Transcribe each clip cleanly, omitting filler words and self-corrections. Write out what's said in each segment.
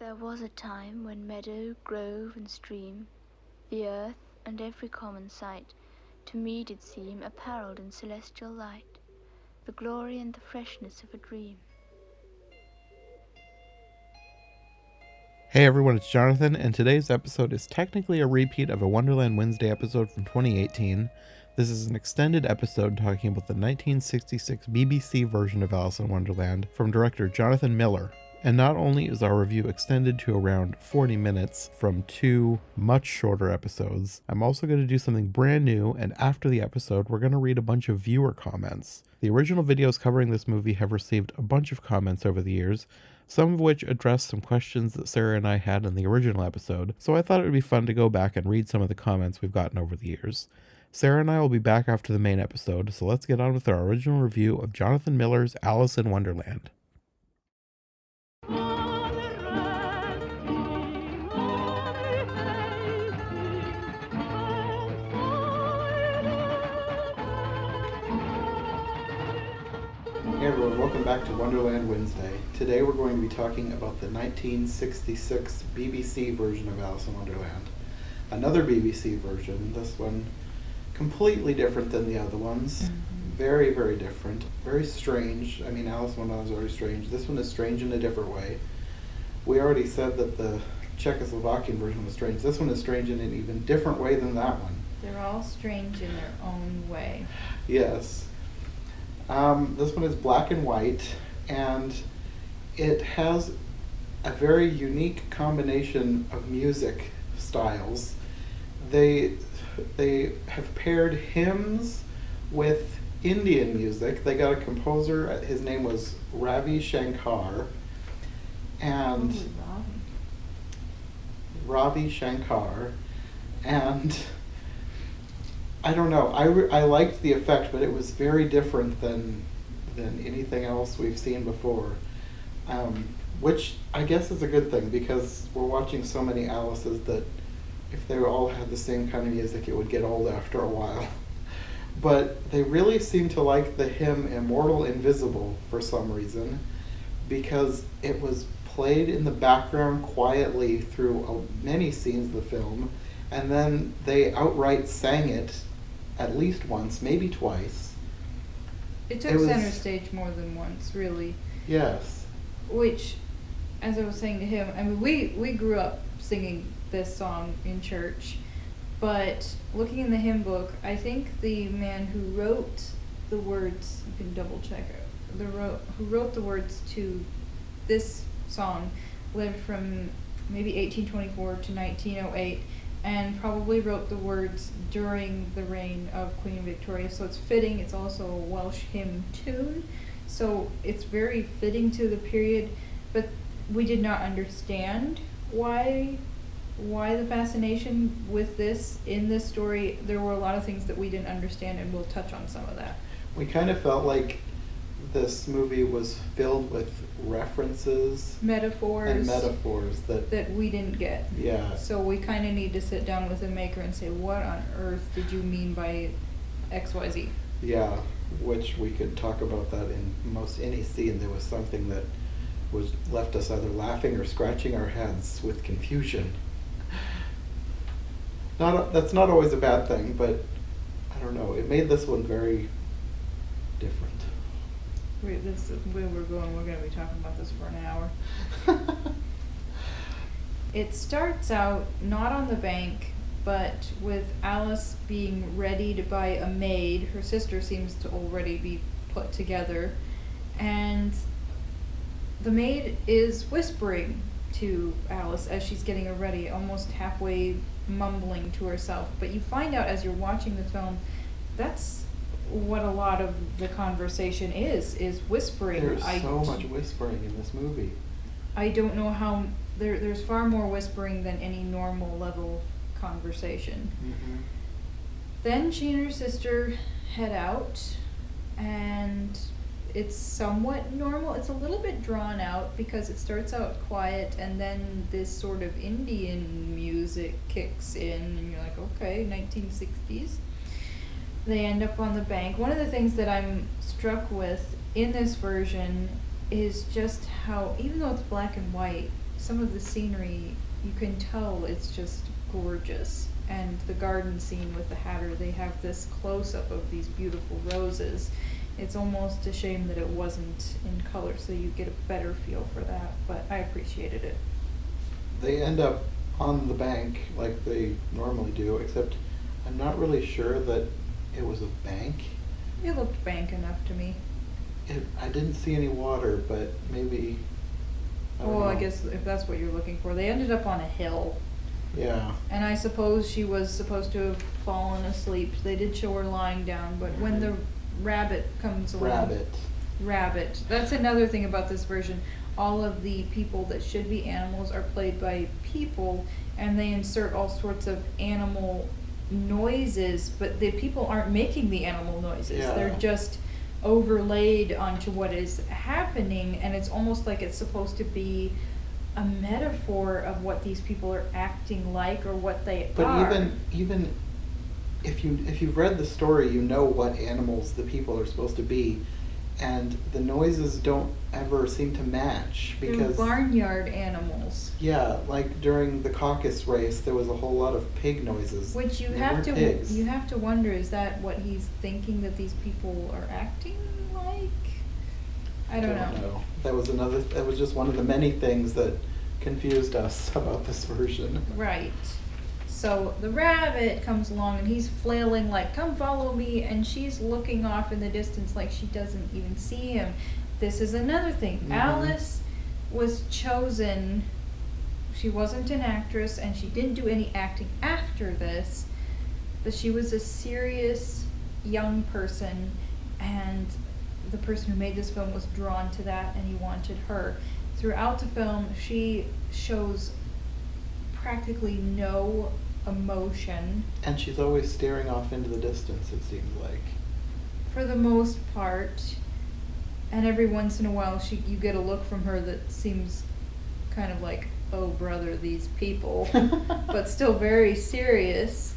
There was a time when meadow, grove, and stream, the earth, and every common sight, to me did seem apparelled in celestial light, the glory and the freshness of a dream. Hey everyone, it's Jonathan, and today's episode is technically a repeat of a Wonderland Wednesday episode from 2018. This is an extended episode talking about the 1966 BBC version of Alice in Wonderland from director Jonathan Miller. And not only is our review extended to around 40 minutes from two much shorter episodes, I'm also going to do something brand new, and after the episode, we're going to read a bunch of viewer comments. The original videos covering this movie have received a bunch of comments over the years, some of which address some questions that Sarah and I had in the original episode, so I thought it would be fun to go back and read some of the comments we've gotten over the years. Sarah and I will be back after the main episode, so let's get on with our original review of Jonathan Miller's Alice in Wonderland. Hey everyone, welcome back to Wonderland Wednesday. Today we're going to be talking about the 1966 BBC version of Alice in Wonderland. Another BBC version, this one completely different than the other ones. Very, very different. Very strange. I mean, Alice in Wonderland is very strange. This one is strange in a different way. We already said that the Czechoslovakian version was strange. This one is strange in an even different way than that one. They're all strange in their own way. Yes. This one is black and white, and it has a very unique combination of music styles. They have paired hymns with Indian music. They got a composer, his name was Ravi Shankar, and Ravi Shankar, and I don't know. I liked the effect, but it was very different than anything else we've seen before, which I guess is a good thing because we're watching so many Alices that if they all had the same kind of music, it would get old after a while. But they really seem to like the hymn Immortal Invisible for some reason, because it was played in the background quietly through many scenes of the film, and then they outright sang it at least once, maybe twice. It took center stage more than once, really. Yes. Which, as I was saying to him, I mean, we grew up singing this song in church, but looking in the hymn book, I think the man who wrote the words, you can double check it, who wrote the words to this song lived from maybe 1824 to 1908, and probably wrote the words during the reign of Queen Victoria. So it's fitting. It's also a Welsh hymn tune, so it's very fitting to the period. But we did not understand why the fascination with this in this story. There were a lot of things that we didn't understand, and we'll touch on some of that. We kind of felt like this movie was filled with references, metaphors that we didn't get. Yeah. So we kind of need to sit down with the maker and say, what on earth did you mean by XYZ? Yeah, which we could talk about that in most any scene. There was something that was left us either laughing or scratching our heads with confusion. That's not always a bad thing, but I don't know. It made this one very different. This is where we're going. We're going to be talking about this for an hour. It starts out not on the bank, but with Alice being ready to buy a maid. Her sister seems to already be put together, and the maid is whispering to Alice as she's getting her ready, almost halfway mumbling to herself. But you find out as you're watching the film, that's what a lot of the conversation is whispering. There's so much whispering in this movie. I don't know how there's far more whispering than any normal level conversation. Mm-hmm. Then she and her sister head out, and it's somewhat normal. It's a little bit drawn out because it starts out quiet, and then this sort of Indian music kicks in, and you're like, okay, 1960s. They end up on the bank. One of the things that I'm struck with in this version is just how, even though it's black and white, some of the scenery, you can tell it's just gorgeous. And the garden scene with the Hatter, they have this close-up of these beautiful roses. It's almost a shame that it wasn't in color, so you get a better feel for that, but I appreciated it. They end up on the bank like they normally do, except I'm not really sure that it was a bank. It looked bank enough to me. I didn't see any water, but maybe. I guess if that's what you're looking for. They ended up on a hill. Yeah. And I suppose she was supposed to have fallen asleep. They did show her lying down, but when the rabbit comes along. Rabbit. That's another thing about this version. All of the people that should be animals are played by people, and they insert all sorts of animal noises, but the people aren't making the animal noises. Yeah. They're just overlaid onto what is happening, and it's almost like it's supposed to be a metaphor of what these people are acting like or what they are. But even if you've read the story, you know what animals the people are supposed to be, and the noises don't ever seem to match because they're barnyard animals. Yeah, like during the caucus race, there was a whole lot of pig noises. Which you have to wonder, is that what he's thinking that these people are acting like? I don't know. That was just one of the many things that confused us about this version. Right. So the rabbit comes along and he's flailing like, "Come follow me," and she's looking off in the distance like she doesn't even see him. This is another thing. Mm-hmm. Alice was chosen, she wasn't an actress and she didn't do any acting after this, but she was a serious young person, and the person who made this film was drawn to that and he wanted her. Throughout the film, she shows practically no emotion. And she's always staring off into the distance, it seems like. For the most part. And every once in a while you get a look from her that seems kind of like, "Oh brother, these people," but still very serious.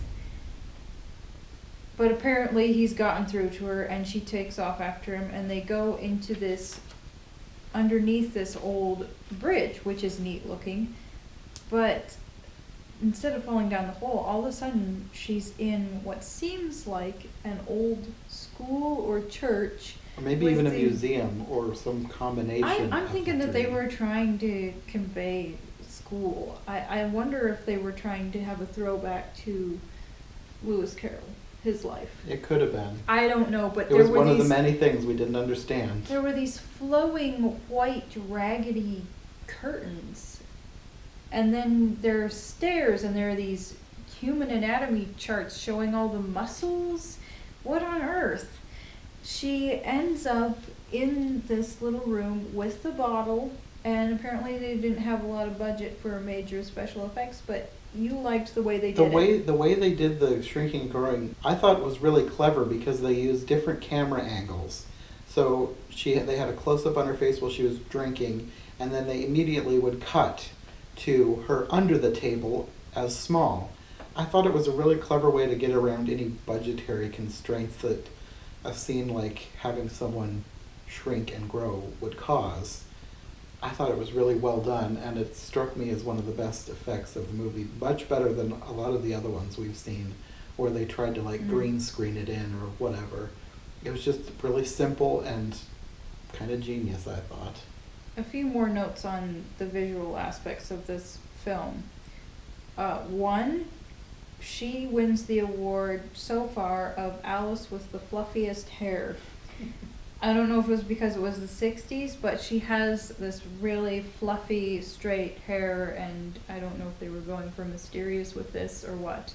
But apparently he's gotten through to her and she takes off after him, and they go into underneath this old bridge, which is neat looking. But instead of falling down the hole, all of a sudden she's in what seems like an old school or church. Or maybe even a museum or some combination. I'm thinking that they were trying to convey school. I wonder if they were trying to have a throwback to Lewis Carroll, his life. It could have been. I don't know, but it was one of the many things we didn't understand. There were these flowing white raggedy curtains. And then there are stairs, and there are these human anatomy charts showing all the muscles. What on earth? She ends up in this little room with the bottle, and apparently they didn't have a lot of budget for major special effects, but you liked the way they did it. The way they did the shrinking and growing, I thought was really clever because they used different camera angles. So they had a close-up on her face while she was drinking, and then they immediately would cut to her under the table as small. I thought it was a really clever way to get around any budgetary constraints that a scene like having someone shrink and grow would cause. I thought it was really well done, and it struck me as one of the best effects of the movie, much better than a lot of the other ones we've seen where they tried to green screen it in or whatever. It was just really simple and kind of genius, I thought. A few more notes on the visual aspects of this film. One, she wins the award so far of Alice with the fluffiest hair. I don't know if it was because it was the 60s, but she has this really fluffy, straight hair, and I don't know if they were going for mysterious with this or what.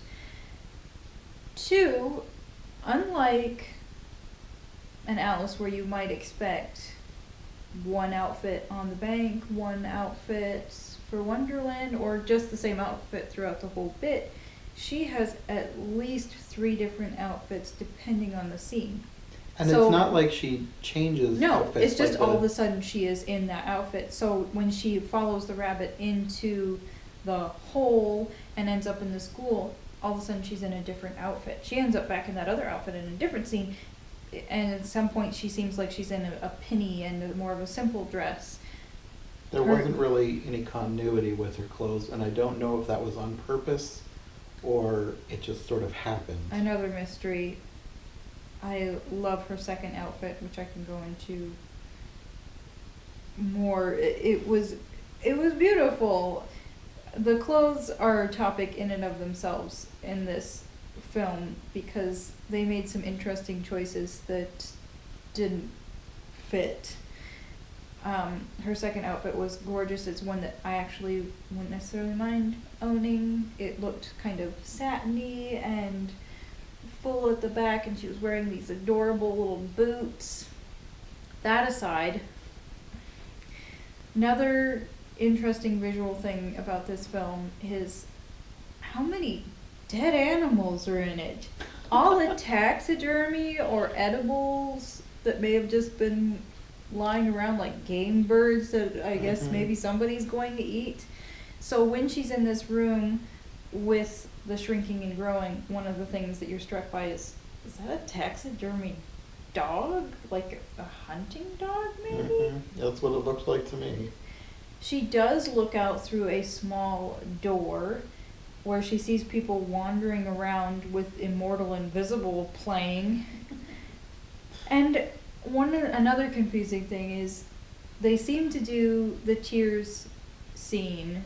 Two, unlike an Alice where you might expect one outfit on the bank, one outfit for Wonderland, or just the same outfit throughout the whole bit, she has at least 3 different outfits depending on the scene. And so, it's not like she changes outfits. No, it's just all of a sudden she is in that outfit. So when she follows the rabbit into the hole and ends up in the school, all of a sudden she's in a different outfit. She ends up back in that other outfit in a different scene, and at some point she seems like she's in a penny and more of a simple dress. There wasn't really any continuity with her clothes, and I don't know if that was on purpose or it just sort of happened. Another mystery. I love her second outfit, which I can go into more. It was beautiful. The clothes are a topic in and of themselves in this film because they made some interesting choices that didn't fit. Her second outfit was gorgeous. It's one that I actually wouldn't necessarily mind owning. It looked kind of satiny and full at the back, and she was wearing these adorable little boots. That aside, another interesting visual thing about this film is how many dead animals are in it. All in taxidermy or edibles that may have just been lying around like game birds that I guess maybe somebody's going to eat. So when she's in this room with the shrinking and growing, one of the things that you're struck by is that a taxidermy dog? Like a hunting dog, maybe? That's what it looked like to me. She does look out through a small door where she sees people wandering around with Immortal Invisible playing. And another confusing thing is they seem to do the tears scene,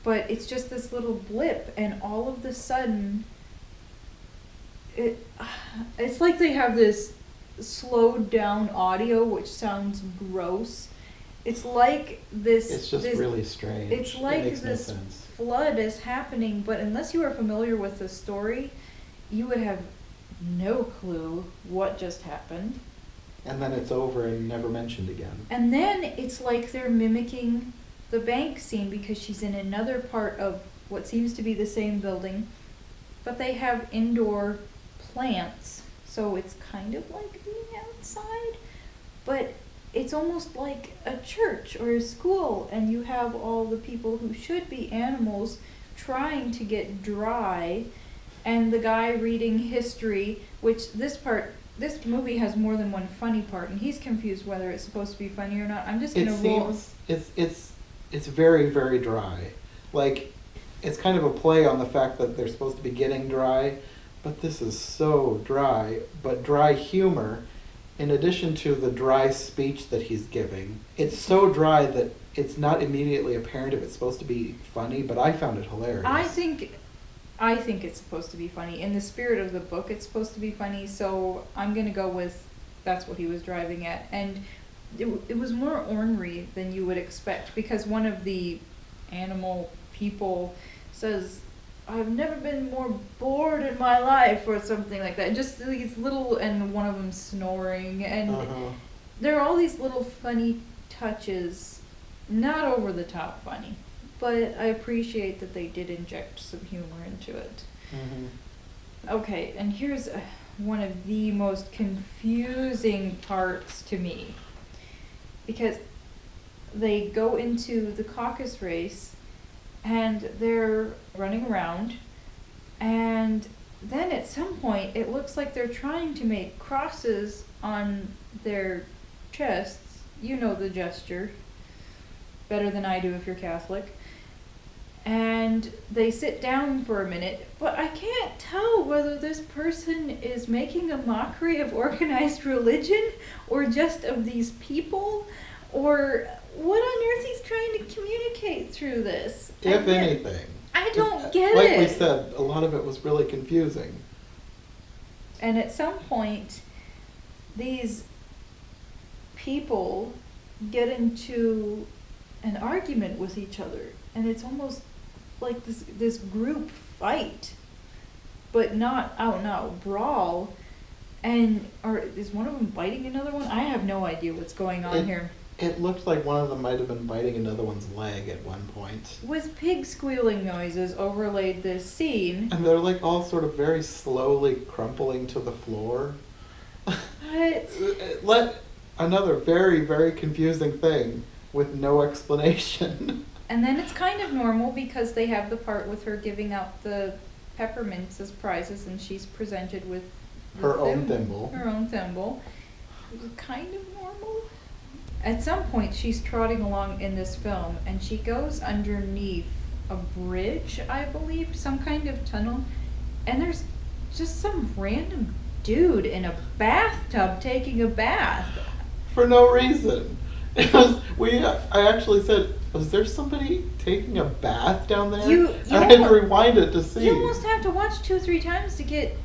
but it's just this little blip, and all of the sudden it's like they have this slowed down audio which sounds gross. It's like this. It's just really strange. It's like it makes this no sense. flood is happening, but unless you are familiar with the story, you would have no clue what just happened. And then it's over and never mentioned again. And then it's like they're mimicking the bank scene because she's in another part of what seems to be the same building, but they have indoor plants, so it's kind of like being outside, but it's almost like a church or a school, and you have all the people who should be animals trying to get dry, and the guy reading history, which this movie has more than one funny part, and he's confused whether it's supposed to be funny or not. I'm just gonna roll. It's very, very dry. Like, it's kind of a play on the fact that they're supposed to be getting dry, but this is so dry, but dry humor. In addition to the dry speech that he's giving, it's so dry that it's not immediately apparent if it's supposed to be funny, but I found it hilarious. I think it's supposed to be funny. In the spirit of the book, it's supposed to be funny, so I'm going to go with that's what he was driving at. And it was more ornery than you would expect, because one of the animal people says, "I've never been more bored in my life," or something like that. Just these little, and one of them snoring, and there are all these little funny touches, not over the top funny, but I appreciate that they did inject some humor into it. Okay, and here's one of the most confusing parts to me, because they go into the caucus race and they're running around, and then at some point it looks like they're trying to make crosses on their chests. You know the gesture better than I do if you're Catholic. And they sit down for a minute, but I can't tell whether this person is making a mockery of organized religion or just of these people, or what on earth he's trying to communicate through this. If anything. I don't get like it. Like we said, a lot of it was really confusing. And at some point, these people get into an argument with each other, and it's almost like this group fight, but not out and out brawl. And is one of them biting another one? I have no idea what's going on here. It looked like one of them might have been biting another one's leg at one point. With pig squealing noises overlaid this scene. And they're like all sort of very slowly crumpling to the floor. Another very, very confusing thing with no explanation. And then it's kind of normal because they have the part with her giving out the peppermints as prizes, and she's presented with her own thimble. Her own thimble. It was kind of normal. at some point she's trotting along in this film and she goes underneath a bridge, I believe, some kind of tunnel, and there's just some random dude in a bathtub taking a bath. For no reason. I actually said, was there somebody taking a bath down there? I had to rewind it to see. You almost have to watch 2-3 times to get.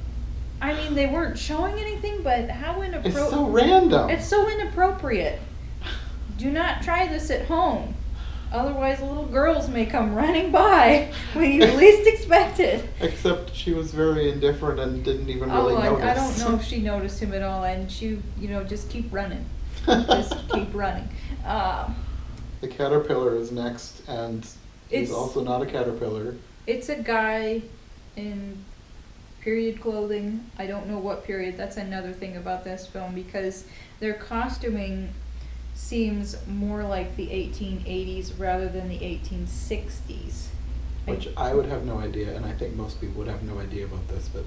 I mean, they weren't showing anything, but how inappropriate. It's so random. It's so inappropriate. Do not try this at home. Otherwise, little girls may come running by when you least expect it. Except she was very indifferent and didn't even really notice. I don't know if she noticed him at all, and she, just keep running. Just keep running. The caterpillar is next, and he's also not a caterpillar. It's a guy in period clothing. I don't know what period. That's another thing about this film, because their costuming seems more like the 1880s rather than the 1860s. Which I would have no idea, and I think most people would have no idea about this, but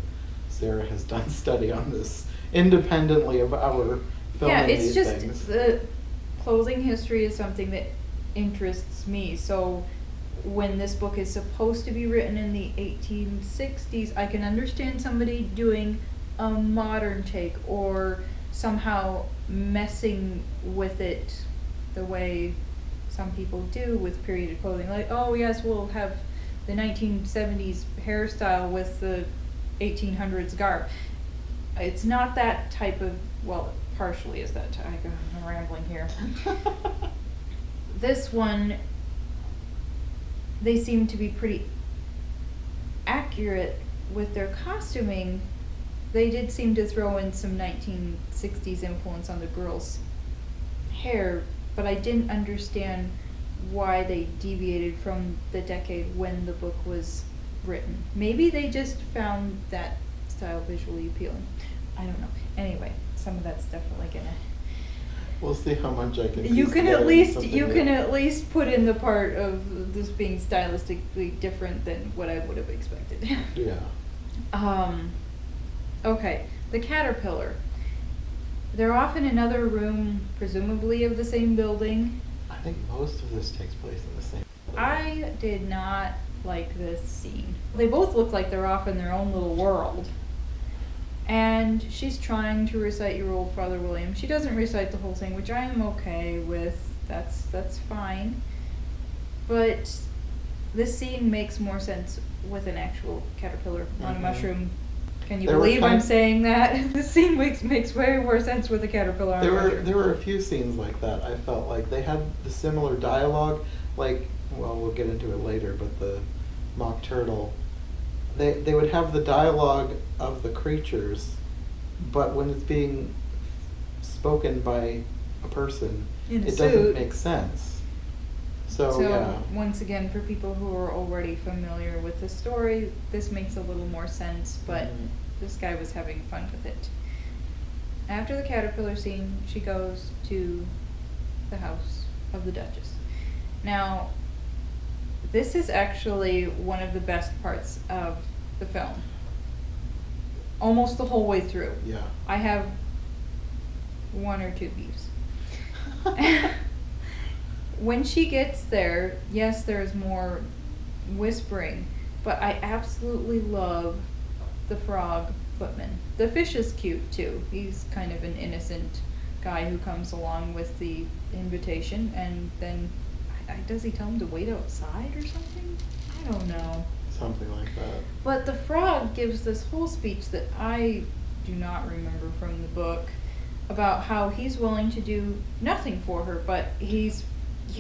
Sarah has done study on this independently of our filming these things. Yeah, it's just the clothing history is something that interests me. So when this book is supposed to be written in the 1860s, I can understand somebody doing a modern take or somehow messing with it the way some people do with period clothing. Like, oh yes, we'll have the 1970s hairstyle with the 1800s garb. It's not that type of, well, partially is that type. I'm rambling here. This one, they seem to be pretty accurate with their costuming. They did seem to throw in some 1960s influence on the girls' hair, but I didn't understand why they deviated from the decade when the book was written. Maybe they just found that style visually appealing. I don't know. Anyway, some of that's definitely gonna. We'll see how much I can. You can at least put in the part of this being stylistically different than what I would have expected. Yeah. Okay, the caterpillar. They're off in another room, presumably of the same building. I think most of this takes place in the same building. I did not like this scene. They both look like they're off in their own little world. And she's trying to recite Your Old Father William. She doesn't recite the whole thing, which I am okay with. That's fine. But this scene makes more sense with an actual caterpillar on a mushroom. Can you believe I'm saying that? This scene makes way more sense with a caterpillar on a mushroom. There were a few scenes like that. I felt like they had the similar dialogue. Like, well, we'll get into it later, but the mock turtle. They would have the dialogue of the creatures, but when it's being spoken by a person, it doesn't make sense. So yeah. Once again, for people who are already familiar with the story, this makes a little more sense, but this guy was having fun with it. After the caterpillar scene, she goes to the house of the Duchess. Now, this is actually one of the best parts of the film. Almost the whole way through. Yeah. I have 1 or 2 beefs. When she gets there, yes, there's more whispering, but I absolutely love the frog footman. The fish is cute too. He's kind of an innocent guy who comes along with the invitation, and then does he tell him to wait outside or something? I don't know. Something like that. But the frog gives this whole speech that I do not remember from the book about how he's willing to do nothing for her, but he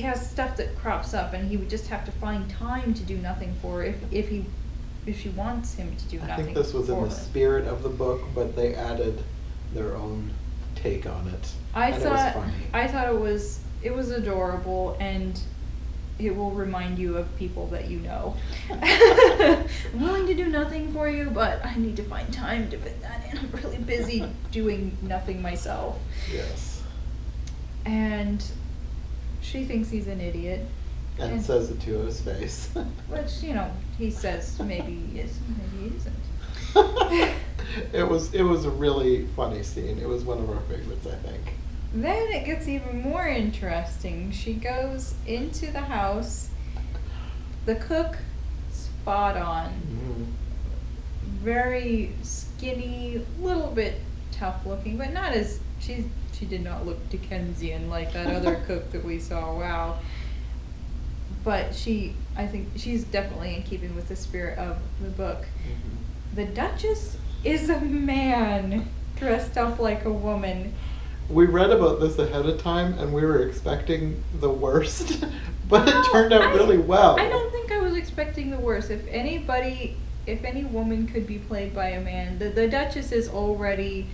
has stuff that crops up, and he would just have to find time to do nothing for her if she wants him to do nothing. I think this was in the spirit of the book, but they added their own take on it. It was funny. I thought it was adorable, and it will remind you of people that you know. I'm willing to do nothing for you, but I need to find time to fit that in. I'm really busy doing nothing myself. Yes. And she thinks he's an idiot. And says it to his face. Which, he says maybe he is, maybe he isn't. It was a really funny scene. It was one of our favorites, I think. Then it gets even more interesting. She goes into the house. The cook, spot on. Very skinny, little bit tough looking, but not as she did not look Dickensian like that other cook that we saw. Wow. But I think she's definitely in keeping with the spirit of the book. The Duchess is a man dressed up like a woman. We read about this ahead of time, and we were expecting the worst, but it turned out really well. I don't think I was expecting the worst. If any woman could be played by a man, the Duchess is already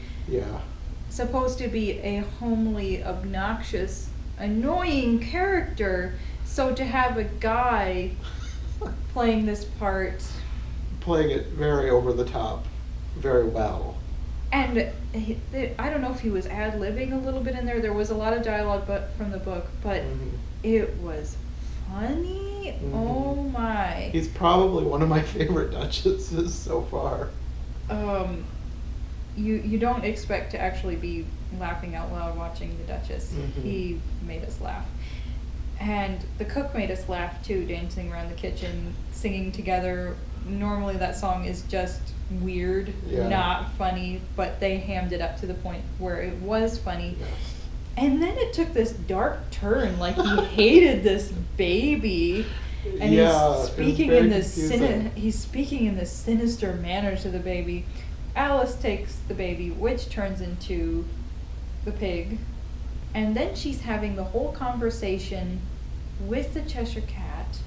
supposed to be a homely, obnoxious, annoying character. So to have a guy playing this part, playing it very over the top, very well. And I don't know if he was ad-libbing a little bit in there. There was a lot of dialogue from the book, but it was funny. Oh my. He's probably one of my favorite Duchesses so far. You don't expect to actually be laughing out loud watching the Duchess. He made us laugh. And the cook made us laugh too, dancing around the kitchen, singing together. Normally that song is just weird, not funny, but they hammed it up to the point where it was funny. And then it took this dark turn, like he hated this baby, and he's speaking in this sinister manner to the baby. Alice takes the baby, which turns into the pig, and then she's having the whole conversation with the Cheshire Cat,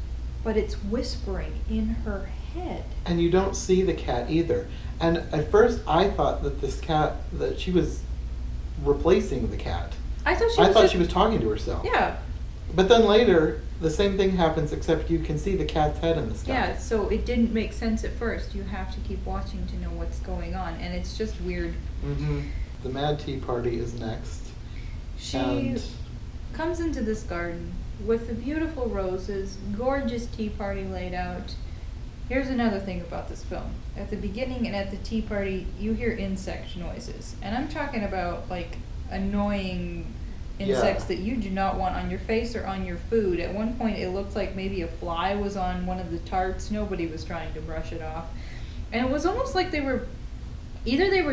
but it's whispering in her head. And you don't see the cat either. And at first I thought that she was replacing the cat. I thought she was talking to herself. Yeah. But then later, the same thing happens, except you can see the cat's head in the sky. Yeah, so it didn't make sense at first. You have to keep watching to know what's going on, and it's just weird. The Mad Tea Party is next. She comes into this garden with the beautiful roses, gorgeous tea party laid out. Here's another thing about this film. At the beginning and at the tea party, you hear insect noises. And I'm talking about, like, annoying insects that you do not want on your face or on your food. At one point, it looked like maybe a fly was on one of the tarts. Nobody was trying to brush it off. And it was almost like they were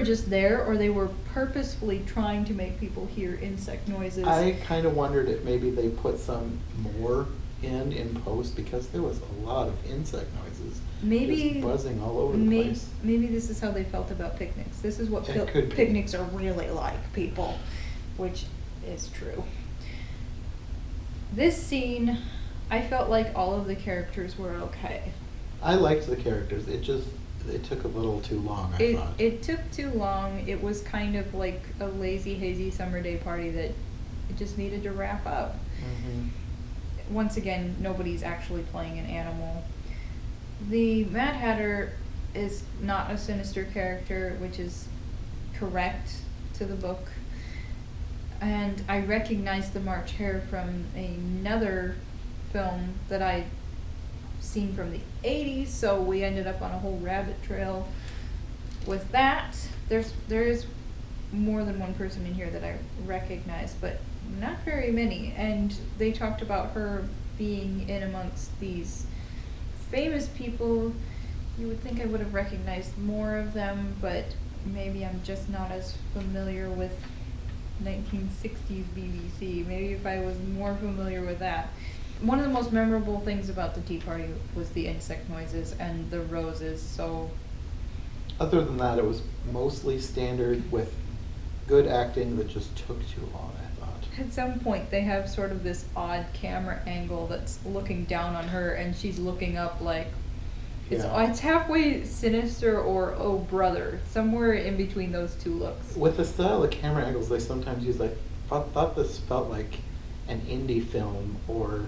just there, or they were purposefully trying to make people hear insect noises. I kind of wondered if maybe they put some more in post, because there was a lot of insect noises. Maybe just buzzing all over the place. Maybe this is how they felt about picnics. This is what picnics are really like, people, which is true. This scene, I felt like all of the characters were okay. I liked the characters. It took a little too long, I thought. It took too long. It was kind of like a lazy, hazy summer day party that it just needed to wrap up. Once again, nobody's actually playing an animal. The Mad Hatter is not a sinister character, which is correct to the book. And I recognized the March Hare from another film that I'd seen from the 80s, so we ended up on a whole rabbit trail with that. There is more than one person in here that I recognize, but not very many. And they talked about her being in amongst these famous people. You would think I would have recognized more of them, but maybe I'm just not as familiar with 1960s BBC. Maybe if I was more familiar with that. One of the most memorable things about the tea party was the insect noises and the roses, so... Other than that, it was mostly standard with good acting that just took too long, I thought. At some point, they have sort of this odd camera angle that's looking down on her, and she's looking up like... It's halfway sinister or oh brother, somewhere in between those two looks. With the style of camera angles they sometimes use, I thought this felt like an indie film or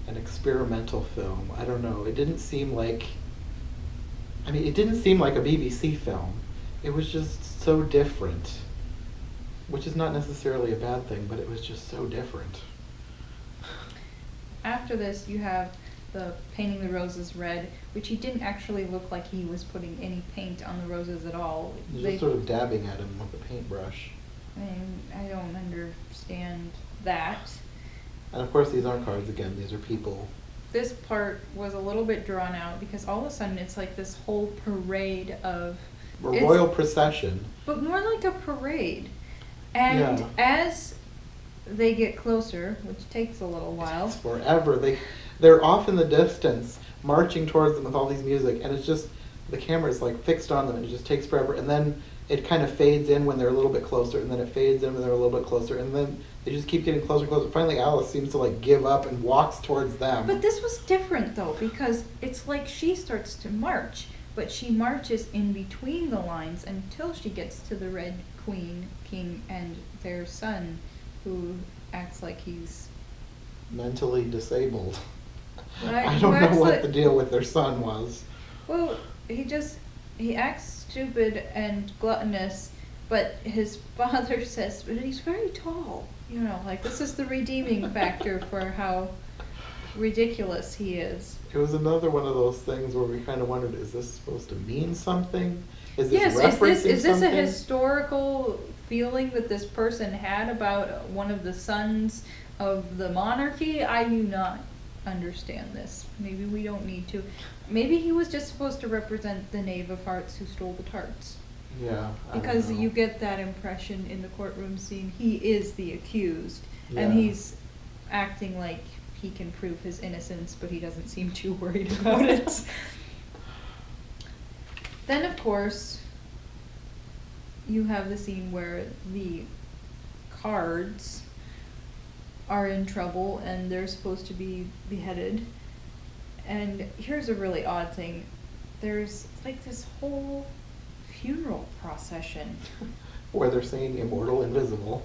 an experimental film. I don't know. It didn't seem like... it didn't seem like a BBC film. It was just so different. Which is not necessarily a bad thing, but it was just so different. After this, you have the painting the roses red, which he didn't actually look like he was putting any paint on the roses at all. Just sort of dabbing at him with a paintbrush. I mean, I don't understand that. And of course these aren't cards again, these are people. This part was a little bit drawn out because all of a sudden it's like this whole parade of... A royal procession. But more like a parade. And as they get closer, which takes a little while. It's forever. They're off in the distance, marching towards them with all these music, and it's just, the camera is like fixed on them, and it just takes forever. And then it kind of fades in when they're a little bit closer, and then it fades in when they're a little bit closer, and then they just keep getting closer and closer. Finally, Alice seems to like give up and walks towards them. But this was different though, because it's like she starts to march, but she marches in between the lines until she gets to the Red Queen, King, and their son, who acts like he's mentally disabled. Right, I don't know what the deal with their son was. Well, he acts stupid and gluttonous, but his father says, but he's very tall. You know, like this is the redeeming factor for how ridiculous he is. It was another one of those things where we kind of wondered, is this supposed to mean something? Is this yes, referencing is this a something? historical feeling that this person had about one of the sons of the monarchy? I do not understand this. Maybe we don't need to. Maybe he was just supposed to represent the Knave of Hearts who stole the tarts. Yeah. Because you get that impression in the courtroom scene. He is the accused, and Yeah. he's acting like he can prove his innocence, but he doesn't seem too worried about it. Then, of course, you have the scene where the cards are in trouble and they're supposed to be beheaded. And here's a really odd thing. There's like this whole funeral procession. Where they're singing Immortal Invisible.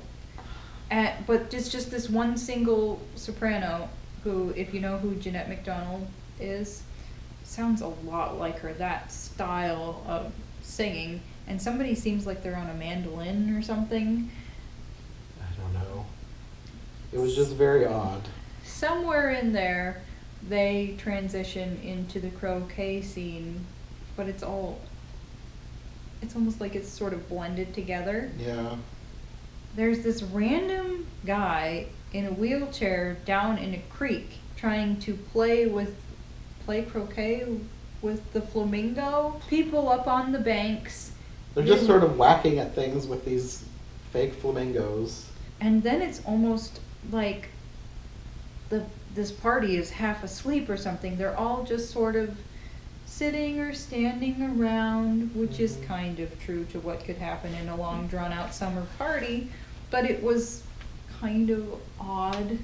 But it's just this one single soprano who, if you know who Jeanette MacDonald is, sounds a lot like her, that style of singing. And somebody seems like they're on a mandolin or something. I don't know. It was just very odd. Somewhere in there, they transition into the croquet scene, but it's almost like it's sort of blended together. Yeah. There's this random guy in a wheelchair down in a creek trying to play croquet with the flamingo. People up on the banks. They're just sort of whacking at things with these fake flamingos. And then it's almost like this party is half asleep or something. They're all just sort of sitting or standing around, which is kind of true to what could happen in a long drawn out summer party, but it was kind of odd.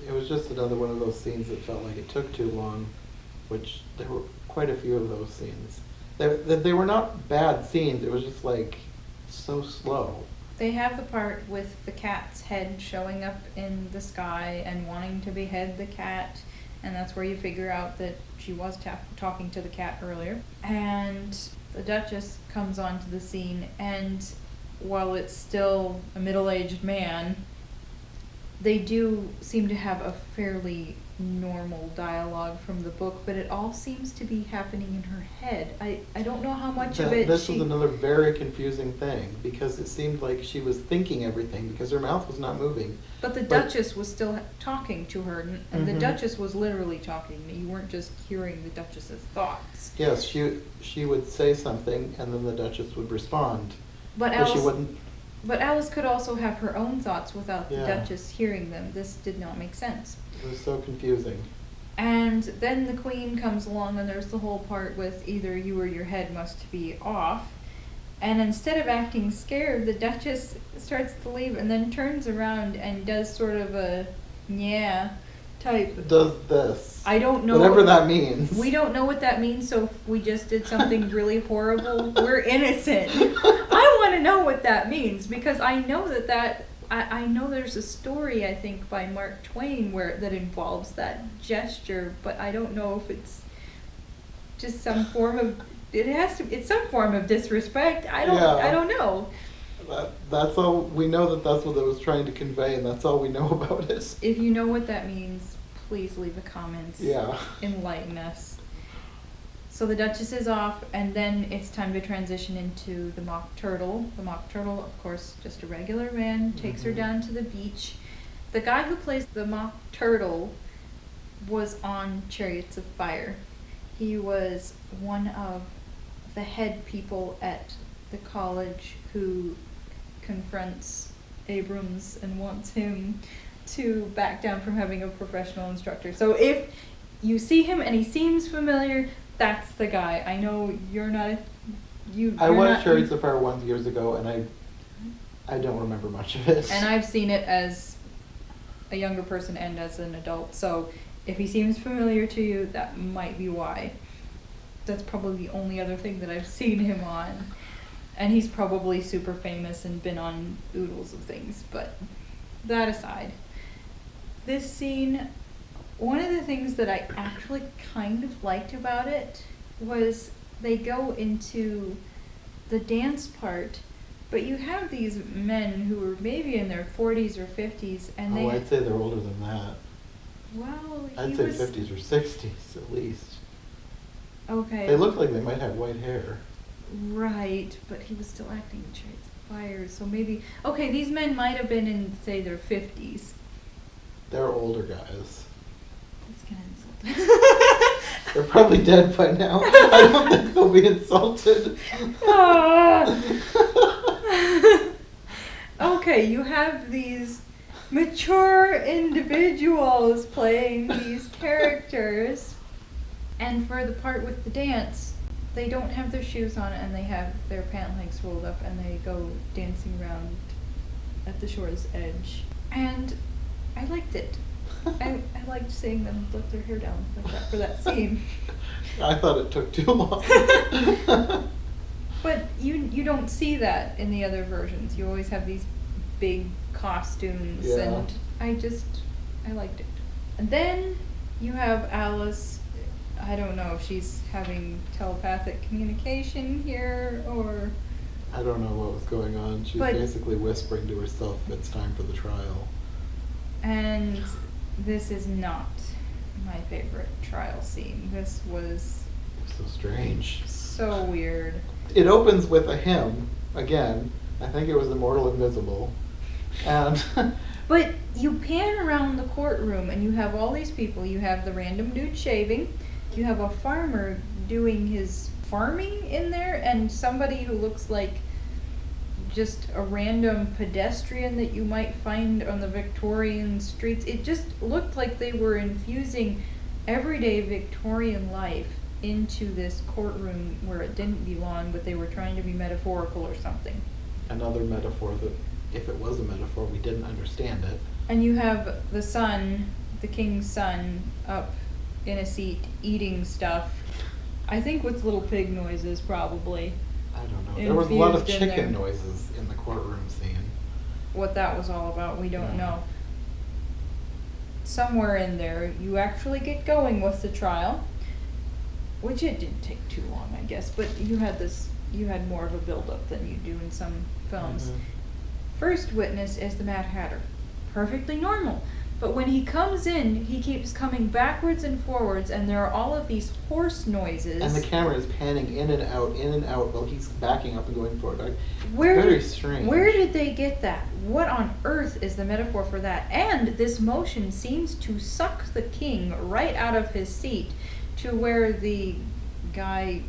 It was just another one of those scenes that felt like it took too long, which there were quite a few of those scenes. They were not bad scenes, it was just like so slow. They have the part with the cat's head showing up in the sky and wanting to behead the cat, and that's where you figure out that she was talking to the cat earlier. And the Duchess comes onto the scene, and while it's still a middle-aged man, they do seem to have a fairly normal dialogue from the book, but it all seems to be happening in her head. I don't know how much of it This was another very confusing thing, because it seemed like she was thinking everything, because her mouth was not moving. But the Duchess was still talking to her, and the Duchess was literally talking. You weren't just hearing the Duchess's thoughts. Yes, she would say something, and then the Duchess would respond. But she wouldn't. But Alice could also have her own thoughts without the Duchess hearing them. This did not make sense. It was so confusing. And then the Queen comes along, and there's the whole part with either you or your head must be off. And instead of acting scared, the Duchess starts to leave and then turns around and does sort of a type. Does this. I don't know. Whatever that means. We don't know what that means, so if we just did something really horrible, we're innocent. I want to know what that means, because I know I know there's a story, I think, by Mark Twain that involves that gesture, but I don't know if it's just some form of, it's some form of disrespect. I don't know. That's all, we know that's what it was trying to convey, and that's all we know about it. If you know what that means, please leave a comment. Yeah. Enlighten us. So the Duchess is off, and then it's time to transition into the Mock Turtle. The Mock Turtle, of course, just a regular man, takes her down to the beach. The guy who plays the Mock Turtle was on Chariots of Fire. He was one of the head people at the college who confronts Abrams and wants him to back down from having a professional instructor. So if you see him and he seems familiar, that's the guy. I know you're not. I watched Chariots of Fire once years ago, and I don't remember much of it. And I've seen it as a younger person and as an adult. So if he seems familiar to you, that might be why. That's probably the only other thing that I've seen him on. And he's probably super famous and been on oodles of things. But that aside, this scene, one of the things that I actually kind of liked about it was they go into the dance part, but you have these men who are maybe in their 40s or 50s, and I'd say they're older than that. Well, I'd say 50s or 60s at least. Okay. They look like they might have white hair. Right, but he was still acting in Chariots of Fire, so maybe... Okay, these men might have been in, say, their 50s. They're older guys. That's kind of insulting. They're probably dead by now. I don't think they'll be insulted. Okay, you have these mature individuals playing these characters, and for the part with the dance, they don't have their shoes on and they have their pant legs rolled up and they go dancing around at the shore's edge. And I liked it. I liked seeing them let their hair down like that for that scene. I thought it took too long. But you don't see that in the other versions. You always have these big costumes, Yeah. and I liked it. And then you have Alice. I don't know if she's having telepathic communication here or... I don't know what was going on. She's basically whispering to herself, it's time for the trial. And this is not my favorite trial scene. This was... So strange. So weird. It opens with a hymn, again. I think it was Immortal Invisible. And... But you pan around the courtroom and you have all these people. You have the random dude shaving. You have a farmer doing his farming in there, and somebody who looks like just a random pedestrian that you might find on the Victorian streets. It just looked like they were infusing everyday Victorian life into this courtroom where it didn't belong, but they were trying to be metaphorical or something. Another metaphor that, if it was a metaphor, we didn't understand it. And you have the son, the king's son, up in a seat eating stuff. I think with little pig noises, probably. I don't know. There was a lot of Infused in chicken there. noises in the courtroom scene. What that was all about, we don't know. Somewhere in there, you actually get going with the trial, which it didn't take too long, I guess, but you had more of a build-up than you do in some films. Mhm. First witness is the Mad Hatter. Perfectly normal. But when he comes in, he keeps coming backwards and forwards, and there are all of these horse noises. And the camera is panning in and out while he's backing up and going forward. Where Very did, strange. Where did they get that? What on earth is the metaphor for that? And this motion seems to suck the king right out of his seat to where the guy,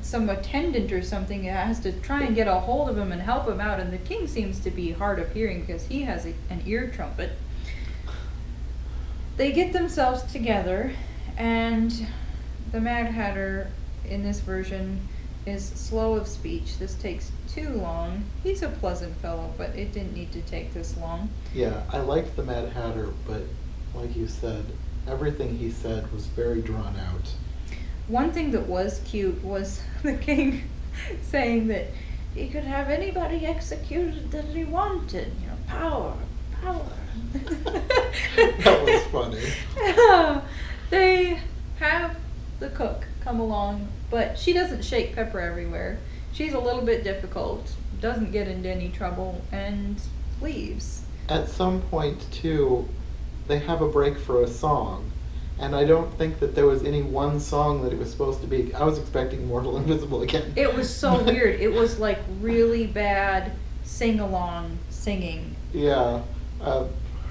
some attendant or something, has to try and get a hold of him and help him out. And the king seems to be hard of hearing because he has an ear trumpet. They get themselves together, and the Mad Hatter in this version is slow of speech. This takes too long. He's a pleasant fellow, but it didn't need to take this long. Yeah, I liked the Mad Hatter, but like you said, everything he said was very drawn out. One thing that was cute was the king saying that he could have anybody executed that he wanted. You know, power. That was funny. They have the cook come along, but she doesn't shake pepper everywhere. She's a little bit difficult, doesn't get into any trouble, and leaves. At some point, too, they have a break for a song, And I don't think that there was any one song that it was supposed to be. I was expecting Mortal Invisible again. It was so weird. It was like really bad sing-along singing. Yeah.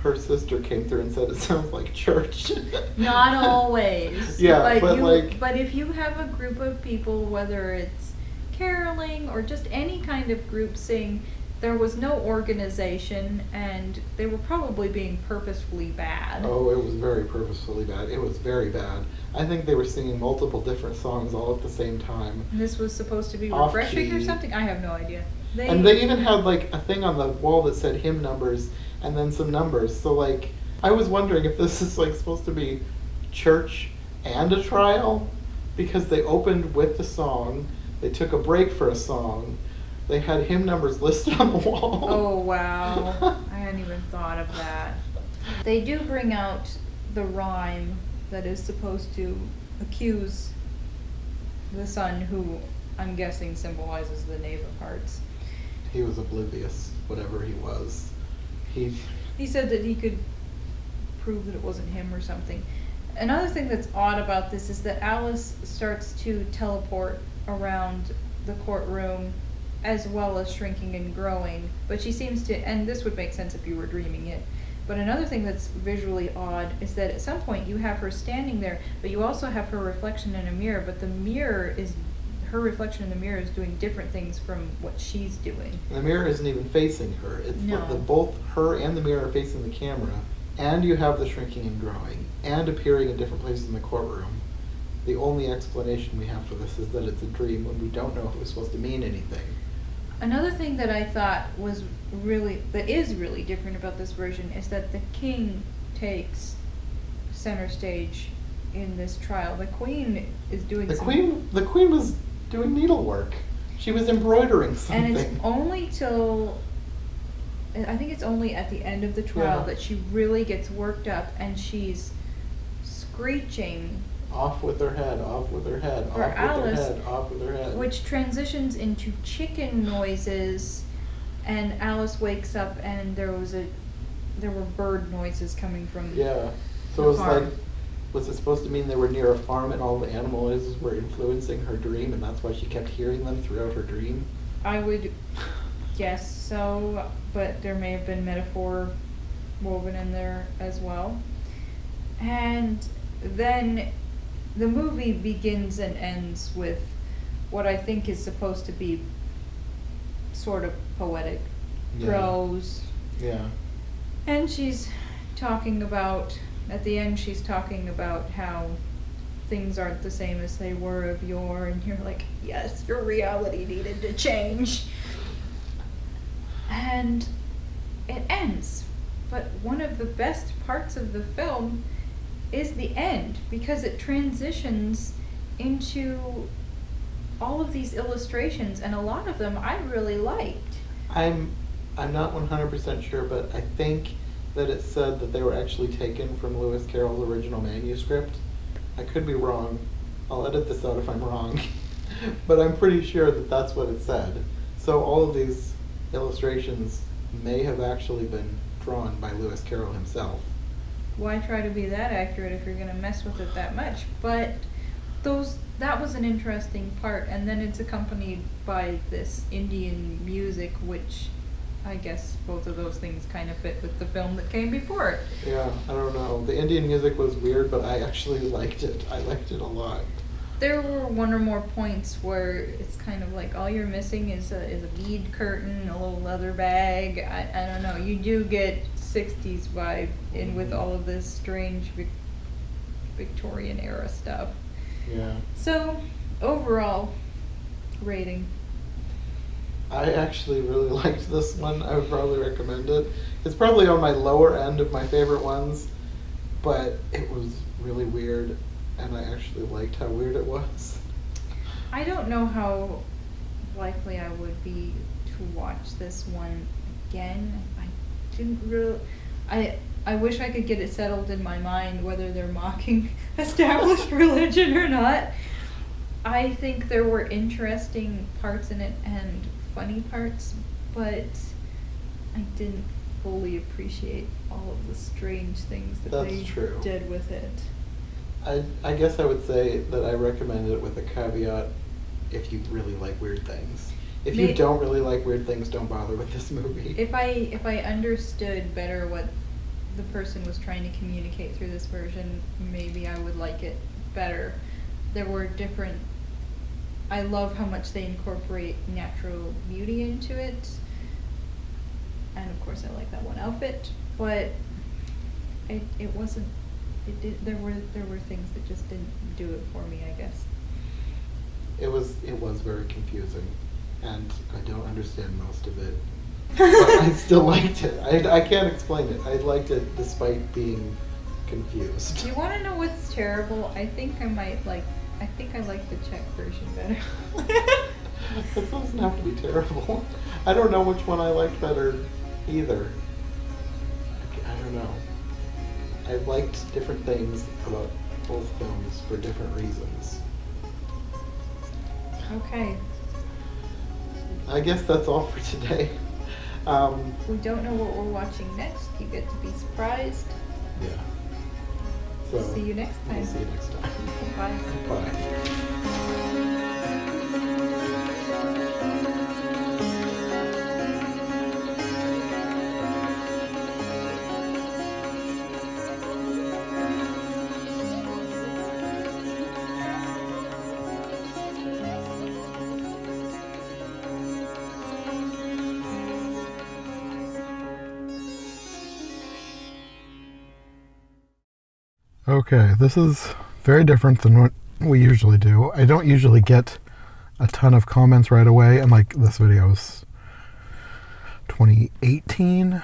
Her sister came through and said it sounds like church. Not always. Yeah, but But if you have a group of people, whether it's caroling or just any kind of group sing, there was no organization, and they were probably being purposefully bad. Oh, it was very purposefully bad. It was very bad. I think they were singing multiple different songs all at the same time. And this was supposed to be Off refreshing or key. something? I have no idea. And they even had like a thing on the wall that said hymn numbers and then some numbers. So like, I was wondering if this is like supposed to be church and a trial, because they opened with the song, they took a break for a song, they had hymn numbers listed on the wall. Oh, wow. I hadn't even thought of that. They do bring out the rhyme that is supposed to accuse the son, who I'm guessing symbolizes the Knave of Hearts. He was oblivious, whatever he was. He said that he could prove that it wasn't him or something. Another thing that's odd about this is that Alice starts to teleport around the courtroom, as well as shrinking and growing, but she seems to, and this would make sense if you were dreaming it, but another thing that's visually odd is that at some point you have her standing there, but you also have her reflection in a mirror, but the mirror is, her reflection in the mirror is doing different things from what she's doing. And the mirror isn't even facing her. It's No. like both her and the mirror are facing the camera, and you have the shrinking and growing, and appearing in different places in the courtroom. The only explanation we have for this is that it's a dream when we don't know if it was supposed to mean anything. Another thing that I thought was that is really different about this version is that the king takes center stage in this trial. The queen is doing The queen was doing needlework. She was embroidering something. and it's only till, I think it's only at the end of the trial Yeah. that she really gets worked up, and she's screeching, Off with her head, off with her head, For off with Alice, her head, off with her head. which transitions into chicken noises, and Alice wakes up and there were bird noises coming from Yeah. So the it was farm. like, was it supposed to mean they were near a farm and all the animal noises were influencing her dream, and that's why she kept hearing them throughout her dream? I would guess so, but there may have been metaphor woven in there as well. And then the movie begins and ends with what I think is supposed to be sort of poetic prose. Yeah. And she's talking about, at the end she's talking about how things aren't the same as they were of yore, and you're like, yes, your reality needed to change. And it ends. But one of the best parts of the film is the end, because it transitions into all of these illustrations, and a lot of them I really liked. I'm not 100% sure, but I think that it said that they were actually taken from Lewis Carroll's original manuscript. I could be wrong. I'll edit this out if I'm wrong. But I'm pretty sure that that's what it said. So all of these illustrations may have actually been drawn by Lewis Carroll himself. Why try to be that accurate if you're going to mess with it that much? But that was an interesting part, and then it's accompanied by this Indian music, which I guess both of those things kind of fit with the film that came before it. Yeah, I don't know. The Indian music was weird, but I actually liked it. I liked it a lot. There were one or more points where it's kind of like all you're missing is a bead curtain, a little leather bag. I don't know. You do get 60s vibe in with all of this strange Victorian era stuff. Yeah. So, overall rating. I actually really liked this one. I would probably recommend it. It's probably on my lower end of my favorite ones, but it was really weird, and I actually liked how weird it was. I don't know how likely I would be to watch this one again. I didn't really. I wish I could get it settled in my mind whether they're mocking established religion or not. I think there were interesting parts in it and funny parts, but I didn't fully appreciate all of the strange things that That's they true. did with it. I guess I would say that I recommend it with a caveat if you really like weird things. If you don't really like weird things, don't bother with this movie. If I understood better what the person was trying to communicate through this version, maybe I would like it better. There were different... I love how much they incorporate natural beauty into it. And of course I like that one outfit, but it wasn't... there were things that just didn't do it for me, I guess. It was very confusing, and I don't understand most of it. But I still liked it. I can't explain it. I liked it despite being confused. You want to know what's terrible? I think I like the Czech version better. That doesn't have to be terrible. I don't know which one I liked better either. I don't know. I liked different things about both films for different reasons. Okay. I guess that's all for today. We don't know what we're watching next. You get to be surprised. Yeah. So, see you next time. We'll see you next time. Bye. Bye. Okay, this is very different than what we usually do. I don't usually get a ton of comments right away, and like this video is 2018,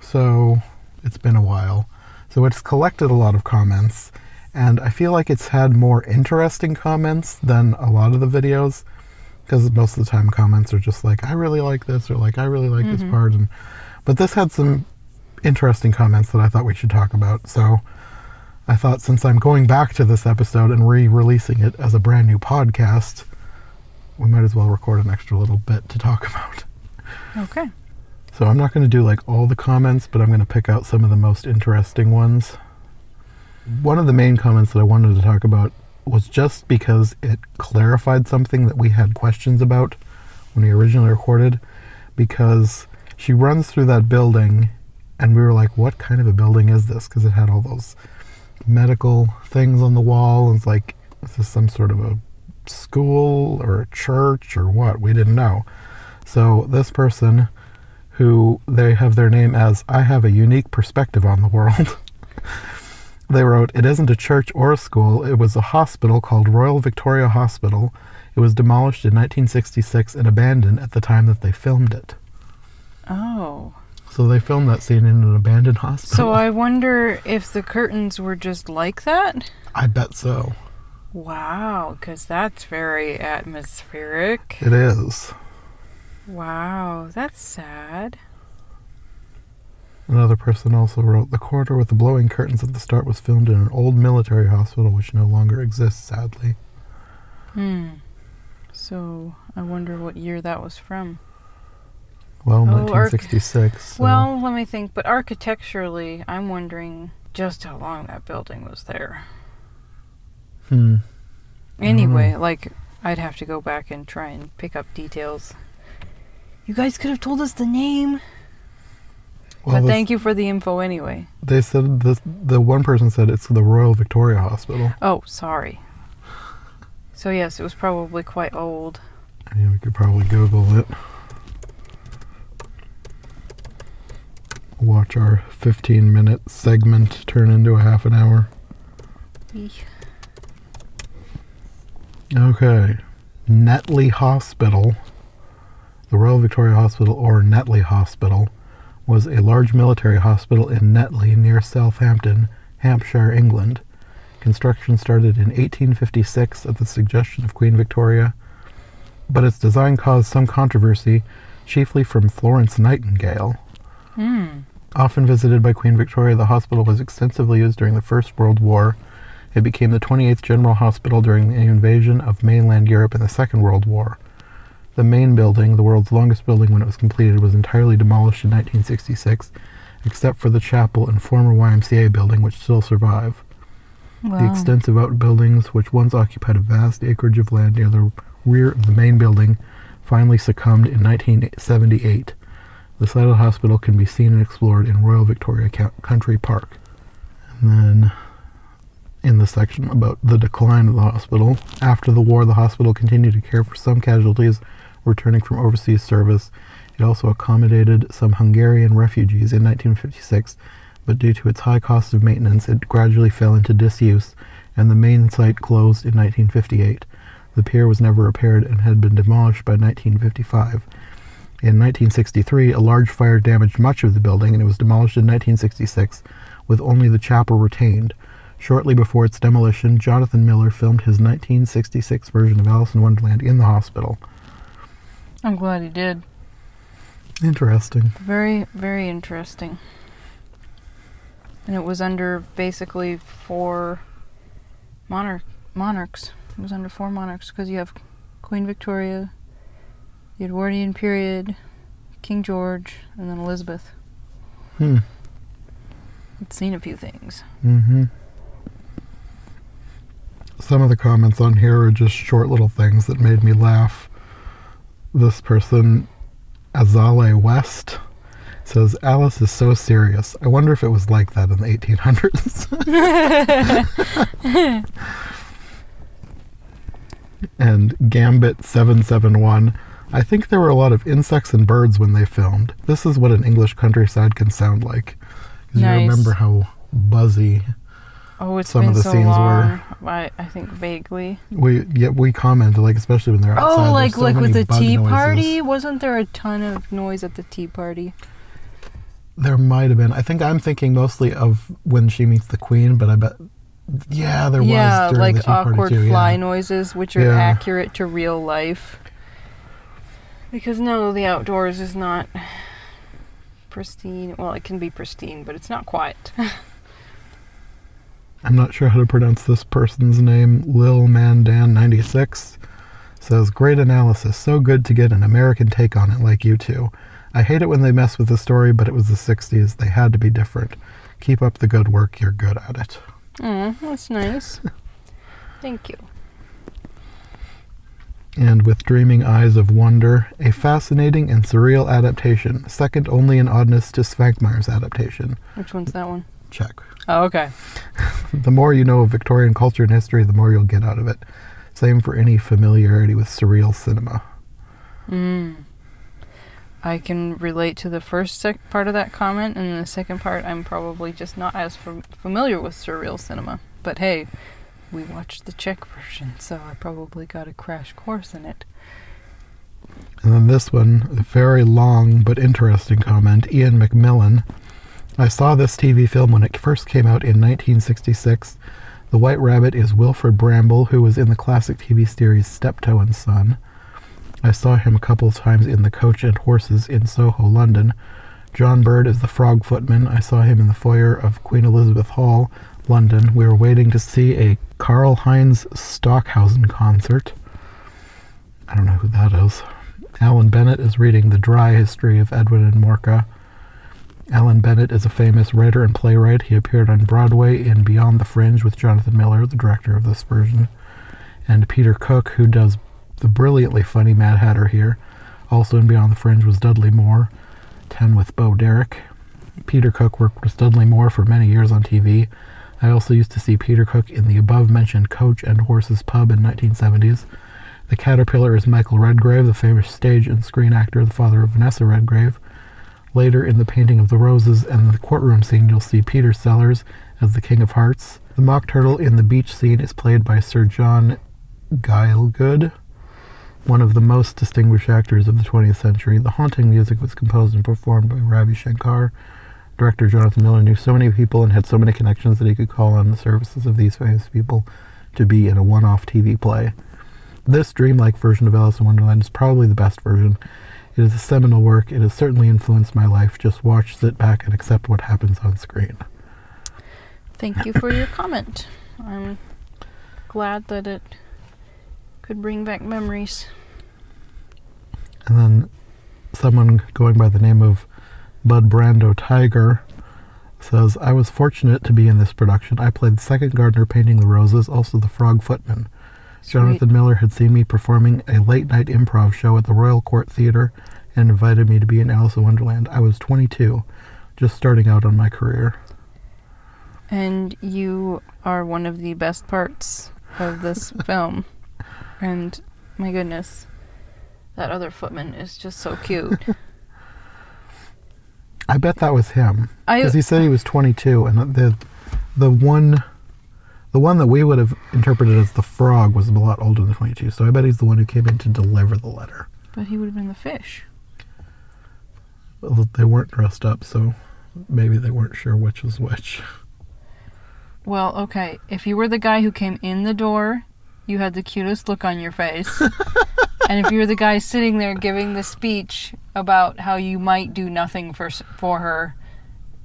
so it's been a while. So it's collected a lot of comments, and I feel like it's had more interesting comments than a lot of the videos, because most of the time comments are just like, I really like this, or like, I really like this part, but this had some interesting comments that I thought we should talk about. So I thought, since I'm going back to this episode and re-releasing it as a brand new podcast, we might as well record an extra little bit to talk about. Okay. So I'm not going to do like all the comments, but I'm going to pick out some of the most interesting ones. One of the main comments that I wanted to talk about was just because it clarified something that we had questions about when we originally recorded, because she runs through that building and we were like, what kind of a building is this? Because it had all those medical things on the wall, and it's like, is this some sort of a school or a church or what? We didn't know. So this person, who they have their name as I have a unique perspective on the world, they wrote, it isn't a church or a school, it was a hospital called Royal Victoria Hospital. It was demolished in 1966 and abandoned at the time that they filmed it. Oh. So they filmed that scene in an abandoned hospital. So I wonder if the curtains were just like that? I bet so. Wow, because that's very atmospheric. It is. Wow, that's sad. Another person also wrote, the corridor with the blowing curtains at the start was filmed in an old military hospital which no longer exists, sadly. So I wonder what year that was from. Well, 1966. So. Well, let me think. But architecturally, I'm wondering just how long that building was there. Anyway, like, I'd have to go back and try and pick up details. You guys could have told us the name. Well, but thank you for the info anyway. They said the one person said it's the Royal Victoria Hospital. Oh, sorry. So yes, it was probably quite old. Yeah, we could probably Google it. Watch our 15-minute segment turn into a half an hour. Okay. Netley Hospital. The Royal Victoria Hospital, or Netley Hospital, was a large military hospital in Netley near Southampton, Hampshire, England. Construction started in 1856 at the suggestion of Queen Victoria, but its design caused some controversy, chiefly from Florence Nightingale. Often visited by Queen Victoria, the hospital was extensively used during the First World War. It became the 28th General Hospital during the invasion of mainland Europe in the Second World War. The main building, the world's longest building when it was completed, was entirely demolished in 1966, except for the chapel and former YMCA building, which still survive. Wow. The extensive outbuildings, which once occupied a vast acreage of land near the rear of the main building, finally succumbed in 1978. The site of the hospital can be seen and explored in Royal Victoria Country Park. And then, in the section about the decline of the hospital, after the war, the hospital continued to care for some casualties returning from overseas service. It also accommodated some Hungarian refugees in 1956, but due to its high cost of maintenance, it gradually fell into disuse, and the main site closed in 1958. The pier was never repaired and had been demolished by 1955. In 1963, a large fire damaged much of the building, and it was demolished in 1966, with only the chapel retained. Shortly before its demolition, Jonathan Miller filmed his 1966 version of Alice in Wonderland in the hospital. I'm glad he did. Interesting. Very, very interesting. And it was under basically 4 monarchs. It was under 4 monarchs because you have Queen Victoria, the Edwardian period, King George, and then Elizabeth. I'd seen a few things. Some of the comments on here are just short little things that made me laugh. This person, Azale West, says, Alice is so serious. I wonder if it was like that in the 1800s. And Gambit771, I think there were a lot of insects and birds when they filmed. This is what an English countryside can sound like. Because Nice. you remember how buzzy It's some been of the so scenes long. I think vaguely. we commented, like, especially when they're outside. Oh, there's so like with many the bug tea noises. party? Wasn't there a ton of noise at the tea party? There might have been. I think I'm thinking mostly of when she meets the queen, but I bet, yeah, there was during like the tea party awkward too, fly yeah. noises, which are Yeah. accurate to real life. Because no, the outdoors is not pristine. Well, it can be pristine, but it's not quiet. I'm not sure how to pronounce this person's name. Lil Mandan 96 says, great analysis. So good to get an American take on it like you two. I hate it when they mess with the story, but it was the 60s. They had to be different. Keep up the good work. You're good at it. Oh, that's nice. Thank you. And With Dreaming Eyes of Wonder, a fascinating and surreal adaptation, second only in oddness to Svankmeyer's adaptation. Which one's that one? Check. Oh, okay. The more you know of Victorian culture and history, the more you'll get out of it. Same for any familiarity with surreal cinema. I can relate to the first part of that comment, and then the second part, I'm probably just not as familiar with surreal cinema. But hey, we watched the Czech version, so I probably got a crash course in it. And then this one, a very long but interesting comment, Ian McMillan. I saw this TV film when it first came out in 1966. The White Rabbit is Wilfred Bramble, who was in the classic TV series Steptoe and Son. I saw him a couple of times in The Coach and Horses in Soho, London. John Bird is the Frog Footman. I saw him in the foyer of Queen Elizabeth Hall, London. We were waiting to see a Karl-Heinz Stockhausen concert. I don't know who that is. Alan Bennett is reading The Dry History of Edwin and Morka. Alan Bennett is a famous writer and playwright. He appeared on Broadway in Beyond the Fringe with Jonathan Miller, the director of this version. And Peter Cook, who does the brilliantly funny Mad Hatter here. Also in Beyond the Fringe was Dudley Moore, 10 with Bo Derek. Peter Cook worked with Dudley Moore for many years on TV. I also used to see Peter Cook in the above-mentioned Coach and Horses pub in 1970s. The Caterpillar is Michael Redgrave, the famous stage and screen actor, the father of Vanessa Redgrave. Later in The Painting of the Roses and the courtroom scene, you'll see Peter Sellers as the King of Hearts. The Mock Turtle in the beach scene is played by Sir John Gielgud, one of the most distinguished actors of the 20th century. The haunting music was composed and performed by Ravi Shankar. Director Jonathan Miller knew so many people and had so many connections that he could call on the services of these famous people to be in a one-off TV play. This dreamlike version of Alice in Wonderland is probably the best version. It is a seminal work. It has certainly influenced my life. Just watch, sit back, and accept what happens on screen. Thank you for your comment. I'm glad that it could bring back memories. And then someone going by the name of Bud Brando Tiger Says, I was fortunate to be in this production. I played the second gardener painting the roses, also the frog footman. Sweet. Jonathan Miller had seen me performing a late-night improv show at the Royal Court Theatre and invited me to be in Alice in Wonderland. I was 22, just starting out on my career. And you are one of the best parts of this film. And my goodness, that other footman is just so cute. I bet that was him, because he said he was 22, and the one that we would have interpreted as the frog was a lot older than 22. So I bet he's the one who came in to deliver the letter. But he would have been the fish. Well, they weren't dressed up, so maybe they weren't sure which was which. Well, okay, if you were the guy who came in the door, you had the cutest look on your face. And if you were the guy sitting there giving the speech about how you might do nothing for her,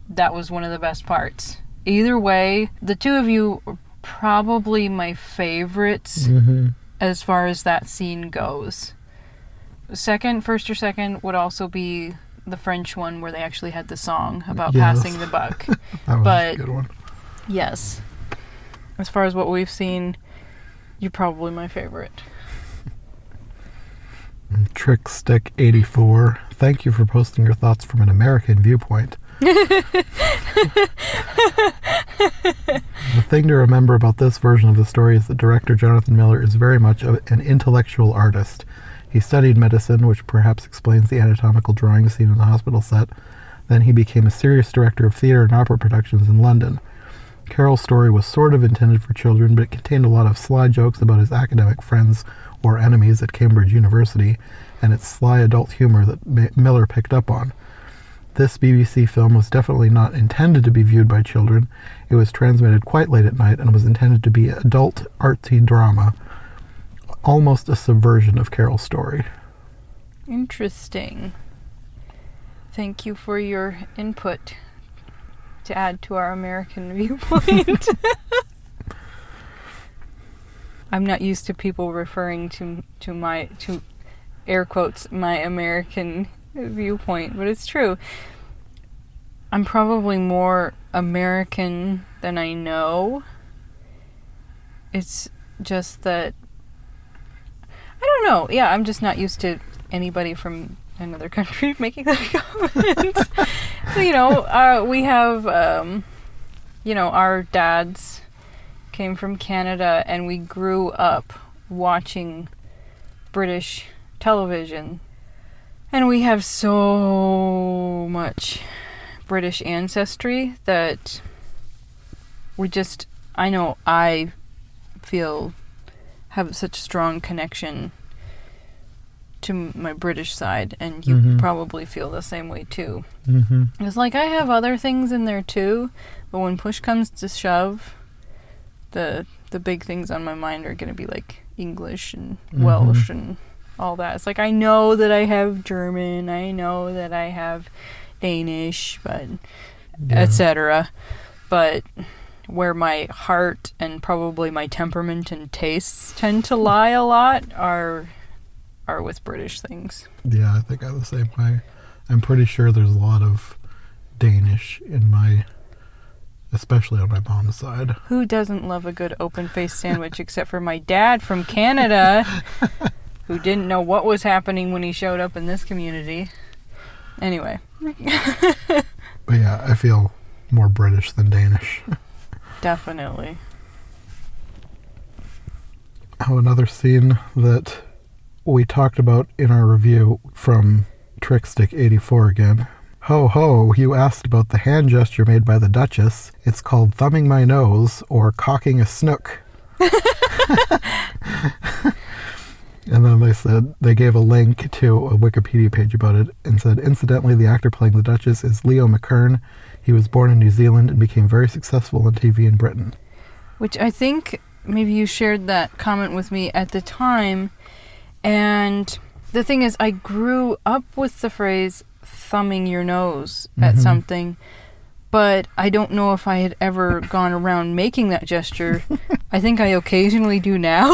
that was one of the best parts. Either way, the two of you are probably my favorites as far as that scene goes. First or second would also be the French one where they actually had the song about passing the buck. That was a good one. Yes. As far as what we've seen, you're probably my favorite. Trickstick84, thank you for posting your thoughts from an American viewpoint. The thing to remember about this version of the story is that director Jonathan Miller is very much an intellectual artist. He studied medicine, which perhaps explains the anatomical drawing seen in the hospital set. Then he became a serious director of theater and opera productions in London. Carol's story was sort of intended for children, but it contained a lot of sly jokes about his academic friends or enemies at Cambridge University, and its sly adult humor that Miller picked up on. This BBC film was definitely not intended to be viewed by children. It was transmitted quite late at night and was intended to be adult artsy drama, almost a subversion of Carol's story. Interesting. Thank you for your input to add to our American viewpoint. I'm not used to people referring to air quotes my American viewpoint, but it's true. I'm probably more American than I know. It's just that I don't know. Yeah, I'm just not used to anybody from another country making that comment. We have our dads came from Canada, and we grew up watching British television, and we have so much British ancestry that I have such strong connection to my British side, and you probably feel the same way too. It's like I have other things in there too, but when push comes to shove, the big things on my mind are going to be like English and Welsh and all that. It's like I know that I have German, I know that I have Danish, but etc. But where my heart and probably my temperament and tastes tend to lie a lot are with British things. Yeah, I think I'm the same way. I'm pretty sure there's a lot of Danish especially on my mom's side. Who doesn't love a good open-faced sandwich except for my dad from Canada, who didn't know what was happening when he showed up in this community. Anyway. But yeah, I feel more British than Danish. Definitely. Oh, another scene that we talked about in our review from Trickstick84 again. Ho ho, you asked about the hand gesture made by the Duchess. It's called thumbing my nose or cocking a snook. And then they gave a link to a Wikipedia page about it and said, incidentally, the actor playing the Duchess is Leo McKern. He was born in New Zealand and became very successful on TV in Britain. Which I think maybe you shared that comment with me at the time. And the thing is, I grew up with the phrase thumbing your nose at something, but I don't know if I had ever gone around making that gesture. I think I occasionally do now.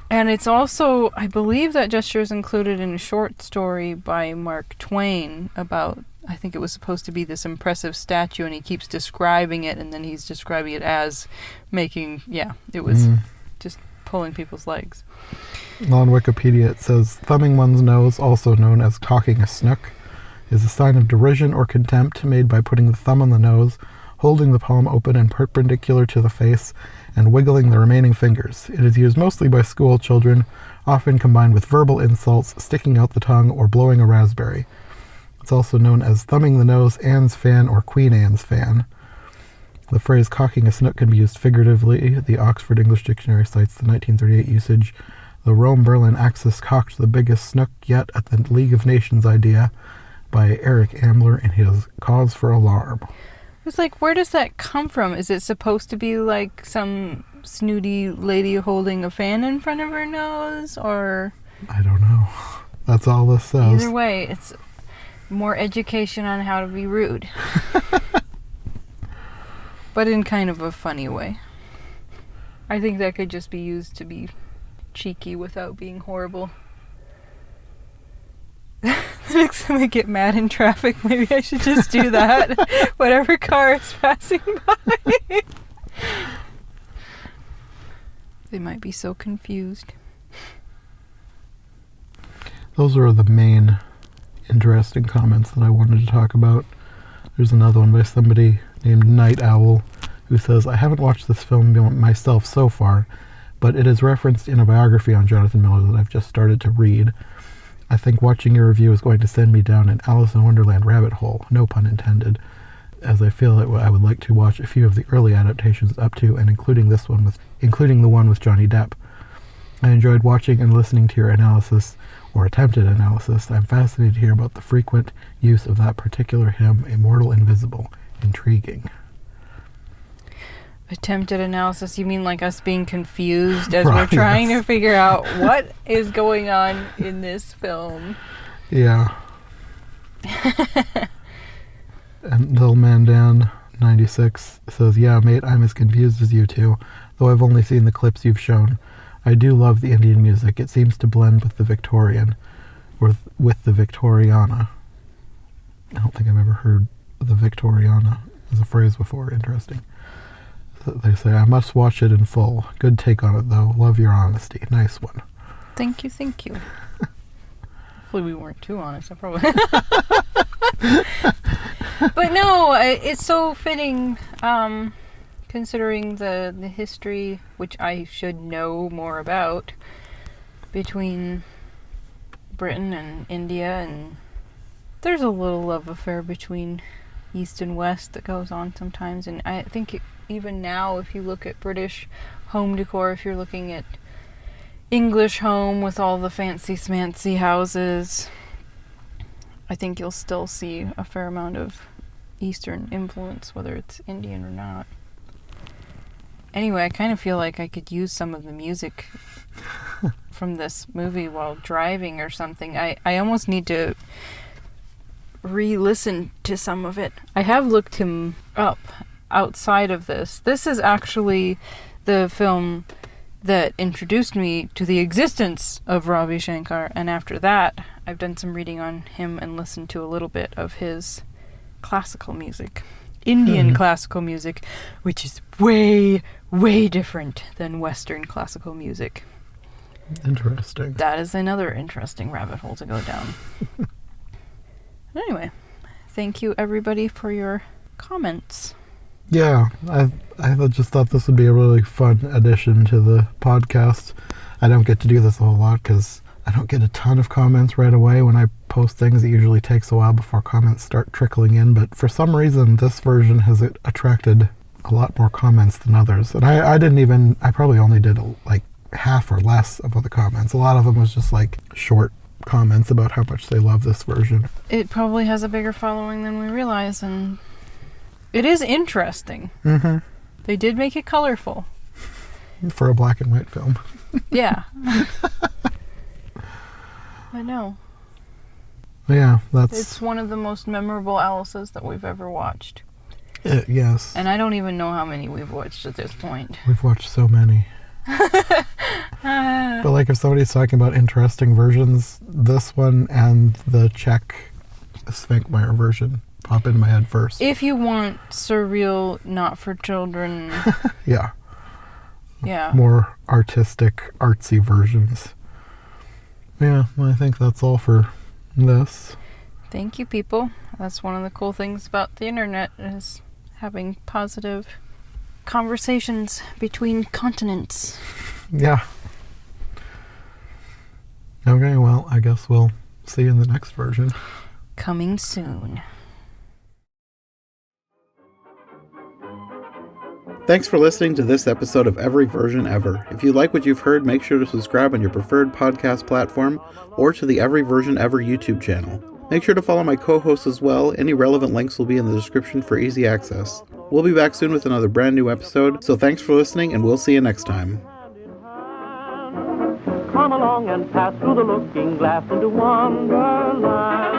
And it's also, I believe that gesture is included in a short story by Mark Twain about I think it was supposed to be this impressive statue, and he keeps describing it, and then he's describing it as making, it was just pulling people's legs. On Wikipedia it says, thumbing one's nose, also known as cocking a snook, is a sign of derision or contempt made by putting the thumb on the nose, holding the palm open and perpendicular to the face, and wiggling the remaining fingers. It is used mostly by school children, often combined with verbal insults, sticking out the tongue, or blowing a raspberry. It's also known as thumbing the nose, Anne's fan, or Queen Anne's fan. The phrase cocking a snook can be used figuratively. The Oxford English Dictionary cites the 1938 usage. The Rome-Berlin Axis cocked the biggest snook yet at the League of Nations idea by Eric Ambler in his Cause for Alarm. It's like, where does that come from? Is it supposed to be like some snooty lady holding a fan in front of her nose, or? I don't know. That's all this says. Either way, it's more education on how to be rude. But in kind of a funny way. I think that could just be used to be cheeky without being horrible. Next time I get mad in traffic, maybe I should just do that. Whatever car is passing by. They might be so confused. Those are the main interesting comments that I wanted to talk about. There's another one by somebody named Night Owl who says, I haven't watched this film myself so far, but it is referenced in a biography on Jonathan Miller that I've just started to read. I think watching your review is going to send me down an Alice in Wonderland rabbit hole, no pun intended, as I feel that I would like to watch a few of the early adaptations up to and including the one with Johnny Depp. I enjoyed watching and listening to your analysis, or attempted analysis. I'm fascinated to hear about the frequent use of that particular hymn, Immortal Invisible. Intriguing. Attempted analysis? You mean like us being confused as we're trying to figure out what is going on in this film? Yeah. And Little Man Dan 96 says, yeah, mate, I'm as confused as you two, though I've only seen the clips you've shown. I do love the Indian music. It seems to blend with the Victorian, or with the Victoriana. I don't think I've ever heard the Victoriana as a phrase before. Interesting. They say, I must watch it in full. Good take on it, though. Love your honesty. Nice one. Thank you, thank you. Hopefully we weren't too honest. I probably... But no, it's so fitting, considering the history, which I should know more about, between Britain and India, and there's a little love affair between East and West that goes on sometimes, and I think even now, if you look at British home decor, if you're looking at English home with all the fancy smancy houses, I think you'll still see a fair amount of Eastern influence, whether it's Indian or not. Anyway, I kind of feel like I could use some of the music from this movie while driving or something. I almost need to re-listen to some of it. I have looked him up outside of this. This is actually the film that introduced me to the existence of Ravi Shankar, and after that I've done some reading on him and listened to a little bit of his classical music. Indian classical music, which is way, way different than Western classical music. Interesting. That is another interesting rabbit hole to go down. Anyway, thank you everybody for your comments. Yeah, I just thought this would be a really fun addition to the podcast. I don't get to do this a whole lot because I don't get a ton of comments right away. When I post things, it usually takes a while before comments start trickling in, but for some reason this version has attracted a lot more comments than others. And I probably only did like half or less of the comments. A lot of them was just like short comments about how much they love this version. It probably has a bigger following than we realize, and it is interesting. Mm-hmm. They did make it colorful. For a black and white film. Yeah. I know. Yeah, It's one of the most memorable Alice's that we've ever watched. Yes. And I don't even know how many we've watched at this point. We've watched so many. But like if somebody's talking about interesting versions, this one and the Czech Svankmeyer version pop in my head first. If you want surreal, not for children. Yeah. Yeah. More artistic, artsy versions. Yeah, well, I think that's all for this. Thank you, people. That's one of the cool things about the internet, is having positive conversations between continents. Yeah. Okay, well, I guess we'll see you in the next version. Coming soon. Thanks for listening to this episode of Every Version Ever. If you like what you've heard, make sure to subscribe on your preferred podcast platform or to the Every Version Ever YouTube channel. Make sure to follow my co-hosts as well. Any relevant links will be in the description for easy access. We'll be back soon with another brand new episode, so thanks for listening, and we'll see you next time. Come along and pass through the looking glass into Wonderland.